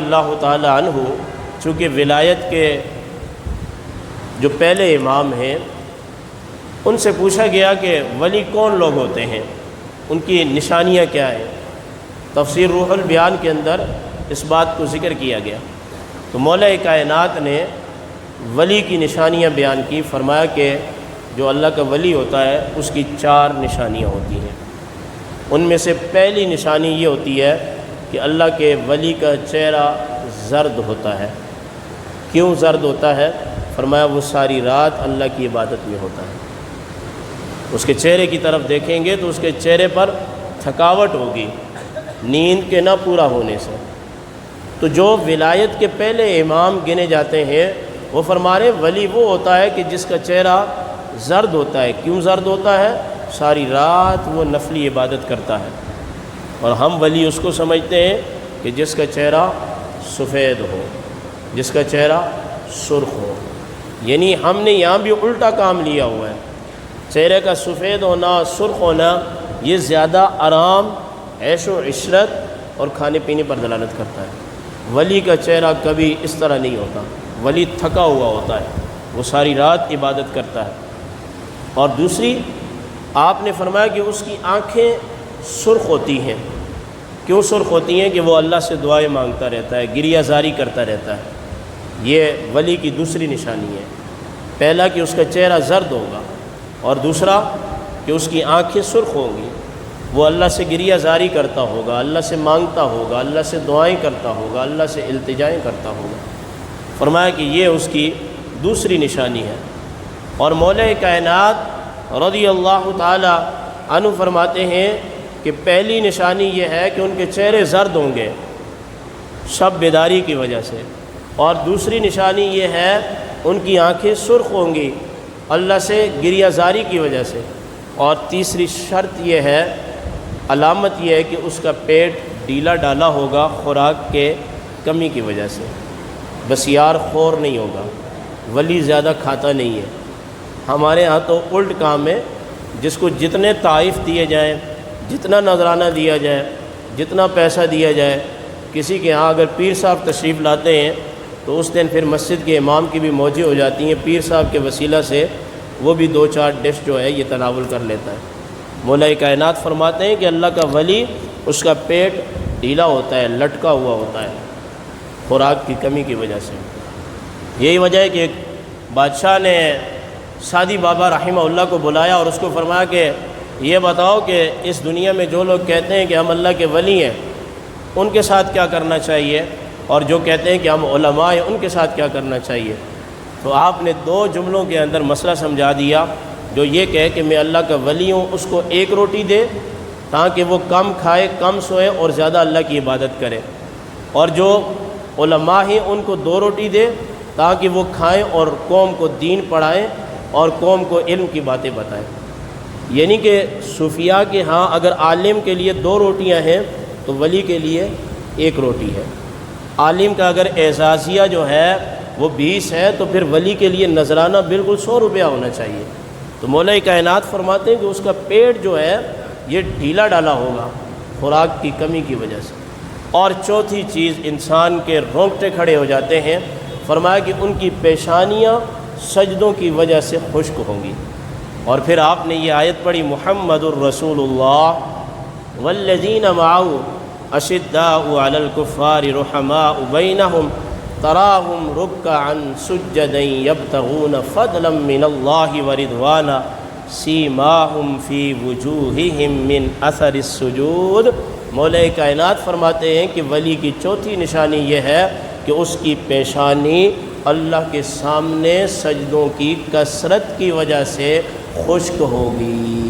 اللہ تعالی عنہ چونکہ ولایت کے جو پہلے امام ہیں ان سے پوچھا گیا کہ ولی کون لوگ ہوتے ہیں، ان کی نشانیاں کیا ہیں۔ تفسیر روح البیان کے اندر اس بات کو ذکر کیا گیا تو مولا کائنات نے ولی کی نشانیاں بیان کی، فرمایا کہ جو اللہ کا ولی ہوتا ہے اس کی 4 نشانیاں ہوتی ہیں۔ ان میں سے پہلی نشانی یہ ہوتی ہے کہ اللہ کے ولی کا چہرہ زرد ہوتا ہے۔ کیوں زرد ہوتا ہے؟ فرمایا وہ ساری رات اللہ کی عبادت میں ہوتا ہے۔ اس کے چہرے کی طرف دیکھیں گے تو اس کے چہرے پر تھکاوٹ ہوگی نیند کے نہ پورا ہونے سے۔ تو جو ولایت کے پہلے امام گنے جاتے ہیں وہ فرما رہے ولی وہ ہوتا ہے کہ جس کا چہرہ زرد ہوتا ہے۔ کیوں زرد ہوتا ہے؟ ساری رات وہ نفلی عبادت کرتا ہے۔ اور ہم ولی اس کو سمجھتے ہیں کہ جس کا چہرہ سفید ہو، جس کا چہرہ سرخ ہو، یعنی ہم نے یہاں بھی الٹا کام لیا ہوا ہے۔ چہرے کا سفید ہونا، سرخ ہونا یہ زیادہ آرام، عیش و عشرت اور کھانے پینے پر دلالت کرتا ہے۔ ولی کا چہرہ کبھی اس طرح نہیں ہوتا، ولی تھکا ہوا ہوتا ہے، وہ ساری رات عبادت کرتا ہے۔ اور دوسری آپ نے فرمایا کہ اس کی آنکھیں سرخ ہوتی ہیں۔ کیوں سرخ ہوتی ہیں؟ کہ وہ اللہ سے دعائیں مانگتا رہتا ہے، گریہ زاری کرتا رہتا ہے۔ یہ ولی کی دوسری نشانی ہے۔ پہلا کہ اس کا چہرہ زرد ہوگا، اور دوسرا کہ اس کی آنکھیں سرخ ہوں گی، وہ اللہ سے گریہ زاری کرتا ہوگا، اللہ سے مانگتا ہوگا، اللہ سے دعائیں کرتا ہوگا، اللہ سے التجائیں کرتا ہوگا۔ فرمایا کہ یہ اس کی دوسری نشانی ہے۔ اور مولا کائنات رضی اللہ تعالی عنہ فرماتے ہیں کہ پہلی نشانی یہ ہے کہ ان کے چہرے زرد ہوں گے شب بیداری کی وجہ سے، اور دوسری نشانی یہ ہے ان کی آنکھیں سرخ ہوں گی اللہ سے گریہ زاری کی وجہ سے، اور تیسری شرط یہ ہے، علامت یہ ہے کہ اس کا پیٹ ڈھیلا ڈالا ہوگا خوراک کے کمی کی وجہ سے، بسیار خور نہیں ہوگا، ولی زیادہ کھاتا نہیں ہے۔ ہمارے ہاں تو الٹ کام ہے، جس کو جتنے تحائف دیے جائیں، جتنا نذرانہ دیا جائے، جتنا پیسہ دیا جائے، کسی کے ہاں اگر پیر صاحب تشریف لاتے ہیں تو اس دن پھر مسجد کے امام کی بھی موجیں ہو جاتی ہیں، پیر صاحب کے وسیلہ سے وہ بھی 2-4 ڈش جو ہے یہ تناول کر لیتا ہے۔ مولا کائنات فرماتے ہیں کہ اللہ کا ولی اس کا پیٹ ڈھیلا ہوتا ہے، لٹکا ہوا ہوتا ہے خوراک کی کمی کی وجہ سے۔ یہی وجہ ہے کہ ایک بادشاہ نے سعدی بابا رحمہ اللہ کو بلایا اور اس کو فرمایا کہ یہ بتاؤ کہ اس دنیا میں جو لوگ کہتے ہیں کہ ہم اللہ کے ولی ہیں ان کے ساتھ کیا کرنا چاہیے، اور جو کہتے ہیں کہ ہم علماء ہیں ان کے ساتھ کیا کرنا چاہیے۔ تو آپ نے 2 جملوں کے اندر مسئلہ سمجھا دیا۔ جو یہ کہے کہ میں اللہ کا ولی ہوں اس کو 1 روٹی دے تاکہ وہ کم کھائے، کم سوئے اور زیادہ اللہ کی عبادت کرے، اور جو علماء ہیں ان کو 2 روٹی دے تاکہ وہ کھائیں اور قوم کو دین پڑھائیں اور قوم کو علم کی باتیں بتائیں۔ یعنی کہ صوفیاء کے ہاں اگر عالم کے لیے 2 روٹیاں ہیں تو ولی کے لیے 1 روٹی ہے۔ عالم کا اگر اعزازیہ جو ہے وہ 20 ہے تو پھر ولی کے لیے نذرانہ بالکل 100 روپیہ ہونا چاہیے۔ تو مولا کائنات فرماتے ہیں کہ اس کا پیٹ جو ہے یہ ڈھیلا ڈالا ہوگا خوراک کی کمی کی وجہ سے۔ اور چوتھی چیز، انسان کے رونگٹے کھڑے ہو جاتے ہیں۔ فرمایا کہ ان کی پیشانیاں سجدوں کی وجہ سے خشک ہوں گی۔ اور پھر آپ نے یہ آیت پڑھی، محمد الرسول اللہ والذین معہ اشداء علی الکفار رحماء بینہم تراہم رکعا سجدا یبتغون فضلا من اللہ ورضوانا سیماہم فی وجوہہم من اثر السجود۔ مولا کائنات فرماتے ہیں کہ ولی کی چوتھی نشانی یہ ہے کہ اس کی پیشانی اللہ کے سامنے سجدوں کی کثرت کی وجہ سے خشک ہوگی۔